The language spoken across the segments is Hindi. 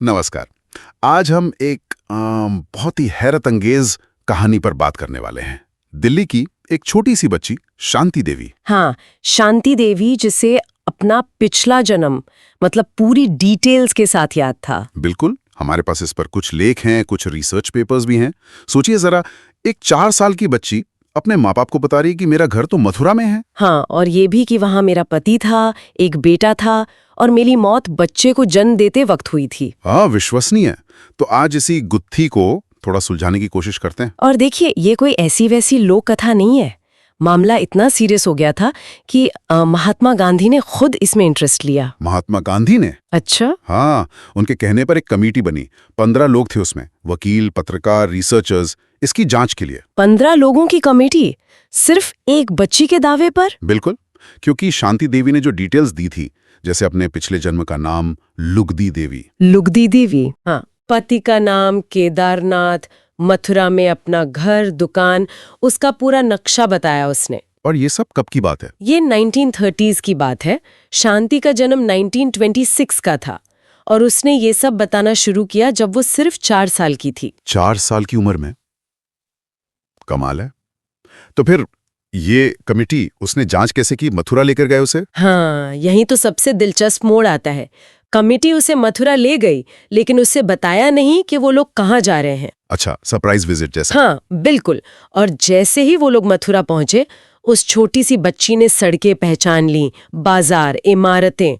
नमस्कार। आज हम एक बहुत ही हैरत अंगेज कहानी पर बात करने वाले हैं। दिल्ली की एक छोटी सी बच्ची शांति देवी। हाँ, शांति देवी, जिसे अपना पिछला जन्म मतलब पूरी डिटेल्स के साथ याद था। बिल्कुल, हमारे पास इस पर कुछ लेख हैं, कुछ रिसर्च पेपर्स भी हैं। सोचिए जरा, एक 4 साल की बच्ची अपने माँ बाप को बता रही है कि मेरा घर तो मथुरा में है। हाँ, और ये भी कि वहाँ मेरा पति था, एक बेटा था और मेरी मौत बच्चे को जन्म देते वक्त हुई थी। हाँ, विश्वसनीय। तो आज इसी गुत्थी को थोड़ा सुलझाने की कोशिश करते हैं। और देखिए, ये कोई ऐसी वैसी लोक कथा नहीं है। मामला इतना सीरियस हो गया था कि महात्मा गांधी ने खुद इसमें इंटरेस्ट लिया। महात्मा गांधी ने? अच्छा? हाँ, उनके कहने पर एक कमेटी बनी। 15 लोग थे उसमें, वकील, पत्रकार, रिसर्चर्स, इसकी जांच के लिए। 15 लोगों की कमेटी सिर्फ एक बच्ची के दावे पर? बिल्कुल, क्योंकि शांति देवी ने जो डिटेल्स दी थी, जैसे अपने पिछले जन्म का नाम लुगदी देवी। लुगदी देवी, हाँ। पति का नाम केदारनाथ, मथुरा में अपना घर, दुकान, उसका पूरा नक्शा बताया उसने। और ये सब कब की बात है? ये 1930s की बात है। शांति का जन्म 1926 का था और उसने ये सब बताना शुरू किया जब वो सिर्फ 4 साल की थी। 4 साल की उम्र में? कमाल है। तो फिर ये कमेटी, उसने जांच कैसे की? मथुरा लेकर गए उसे? हाँ, यही तो सबसे दिलचस्प मोड़ आता है। कमेटी उसे मथुरा ले गई, लेकिन उसे बताया नहीं कि वो लोग कहाँ जा रहे हैं। अच्छा, सरप्राइज विजिट जैसा। हाँ, बिल्कुल। और जैसे ही वो लोग मथुरा पहुंचे, उस छोटी सी बच्ची ने सड़कें पहचान ली, बाजार, इमारतें।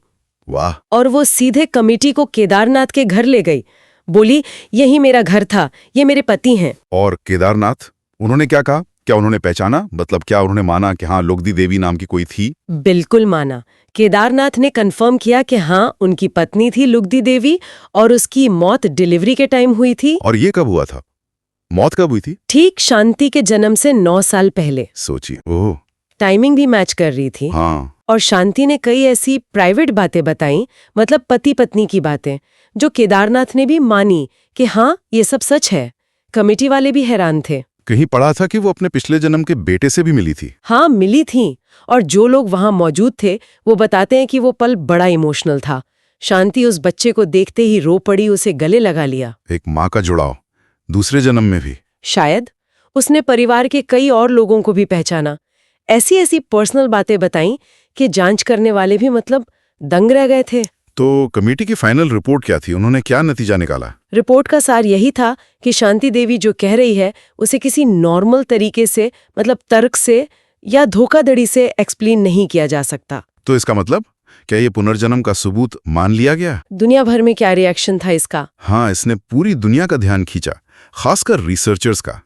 वाह। और वो सीधे कमेटी को केदारनाथ के घर ले गई। बोली, यही मेरा घर था, ये मेरे पति हैं। और केदारनाथ, उन्होंने क्या कहा? क्या उन्होंने पहचाना? मतलब क्या उन्होंने माना कि हाँ, लुगदी देवी नाम की कोई थी? बिल्कुल माना। केदारनाथ ने कंफर्म किया कि हाँ, उनकी पत्नी थी लुगदी देवी और उसकी मौत डिलीवरी के टाइम हुई थी। और ये कब हुआ था? मौत कब हुई थी? ठीक शांति के जन्म से 9 साल पहले। सोचिए। ओह। टाइमिंग भी मैच कर रही थी। हाँ। और शांति ने कई ऐसी प्राइवेट बातें बताई, मतलब पति पत्नी की बातें, जो केदारनाथ ने भी मानी कि हाँ, ये सब सच है। कमेटी वाले भी हैरान थे। कहीं पढ़ा था कि वो अपने पिछले जन्म के बेटे से भी मिली थी। हाँ, मिली थी। और जो लोग वहां मौजूद थे वो बताते हैं कि वो पल बड़ा इमोशनल था। शांति उस बच्चे को देखते ही रो पड़ी, उसे गले लगा लिया। एक माँ का जुड़ाव, दूसरे जन्म में भी। शायद उसने परिवार के कई और लोगों को भी पहचाना। ऐसी ऐसी पर्सनल बातें बताई कि जांच करने वाले भी मतलब दंग रह गए थे। तो कमेटी की फाइनल रिपोर्ट क्या थी? उन्होंने क्या नतीजा निकाला? रिपोर्ट का सार यही था कि शांति देवी जो कह रही है उसे किसी नॉर्मल तरीके से, मतलब तर्क से या धोखाधड़ी से एक्सप्लेन नहीं किया जा सकता। तो इसका मतलब क्या ये पुनर्जन्म का सबूत मान लिया गया? दुनिया भर में क्या रिएक्शन था इसका? हाँ, इसने पूरी दुनिया का ध्यान खींचा, खासकर रिसर्चर्स का।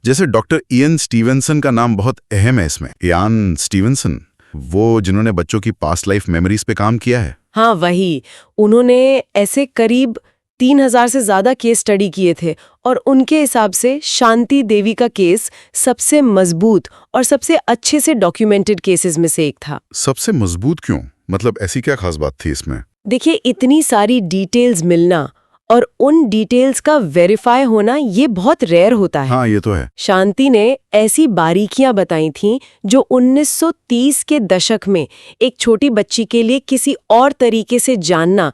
जैसे डॉक्टर इयन स्टीवेंसन का नाम बहुत अहम है इसमें। इयान स्टीवेंसन, वो जिन्होंने बच्चों की पास्ट लाइफ मेमोरीज पे काम किया है। हाँ, वही। उन्होंने ऐसे करीब 3000 से ज्यादा केस स्टडी किए थे और उनके हिसाब से शांति देवी का केस सबसे मजबूत और सबसे अच्छे से डॉक्यूमेंटेड केसेस में से एक था। सबसे मजबूत क्यों? मतलब ऐसी क्या खास बात थी इसमें? देखिए, इतनी सारी डिटेल्स मिलना और उन डिटेल्स का वेरीफाई होना, ये बहुत रेयर होता है। हाँ, ये तो है। शांति ने ऐसी बारीकियां बताई थीं जो 1930 के दशक में एक छोटी बच्ची के लिए किसी और तरीके से जानना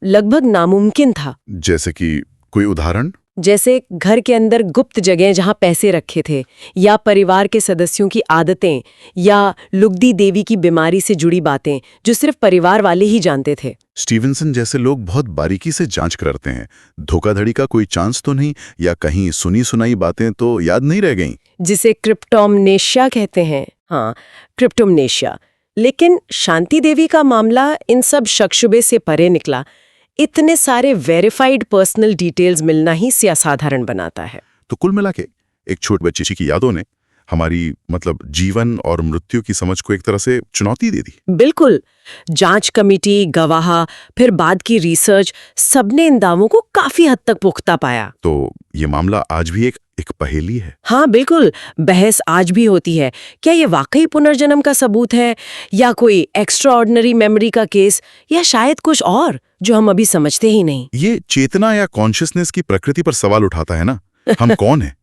लगभग नामुमकिन था। जैसे कि कोई उदाहरण? जैसे घर के अंदर गुप्त जगह जहां पैसे रखे थे, या परिवार के सदस्यों की आदतें, या लुगदी देवी की बीमारी से जुड़ी बातें जो सिर्फ परिवार वाले ही जानते थे। स्टीवेंसन जैसे लोग बहुत बारीकी से जांच करते हैं। धोखाधड़ी का कोई चांस तो नहीं, या कहीं सुनी सुनाई बातें तो याद नहीं रह गईं? जिसे क्रिप्टोमनेशिया कहते हैं। हाँ, क्रिप्टोमनेशिया। लेकिन शांति देवी का मामला इन सब शक-शुबे से परे निकला। इतने सारे वेरीफाइड पर्सनल डिटेल्स मिलना ही से असाधारण बनाता है। तो कुल मिला के एक छोटी बच्ची की यादों ने हमारी मतलब जीवन और मृत्यु की समझ को एक तरह से चुनौती दे दी। बिल्कुल। जांच कमेटी, गवाह, फिर बाद की रिसर्च, सबने इन दावों को काफी हद तक पुख्ता पाया। तो ये मामला आज भी एक पहेली है। हाँ, बिल्कुल। बहस आज भी होती है। क्या ये वाकई पुनर्जन्म का सबूत है, या कोई एक्स्ट्राऑर्डिनरी मेमोरी का केस, या शायद कुछ और जो हम अभी समझते ही नहीं। ये चेतना या कॉन्शियसनेस की प्रकृति पर सवाल उठाता है ना। हम कौन है?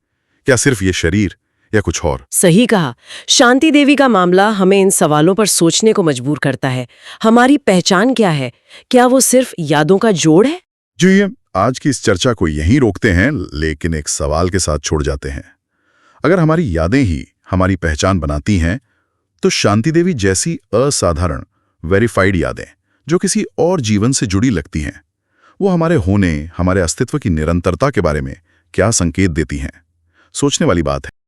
क्या सिर्फ ये शरीर, या कुछ और? सही कहा। शांति देवी का मामला हमें इन सवालों पर सोचने को मजबूर करता है। हमारी पहचान क्या है? क्या वो सिर्फ यादों का जोड़ है, जी, आज की इस चर्चा को यहीं रोकते हैं, लेकिन एक सवाल के साथ छोड़ जाते हैं। अगर हमारी यादें ही हमारी पहचान बनाती हैं, तो शांति देवी जैसी असाधारण, वेरीफाइड यादें, जो किसी और जीवन से जुड़ी लगती हैं, वो हमारे होने, हमारे अस्तित्व की निरंतरता के बारे में क्या संकेत देती हैं? सोचने वाली बात है।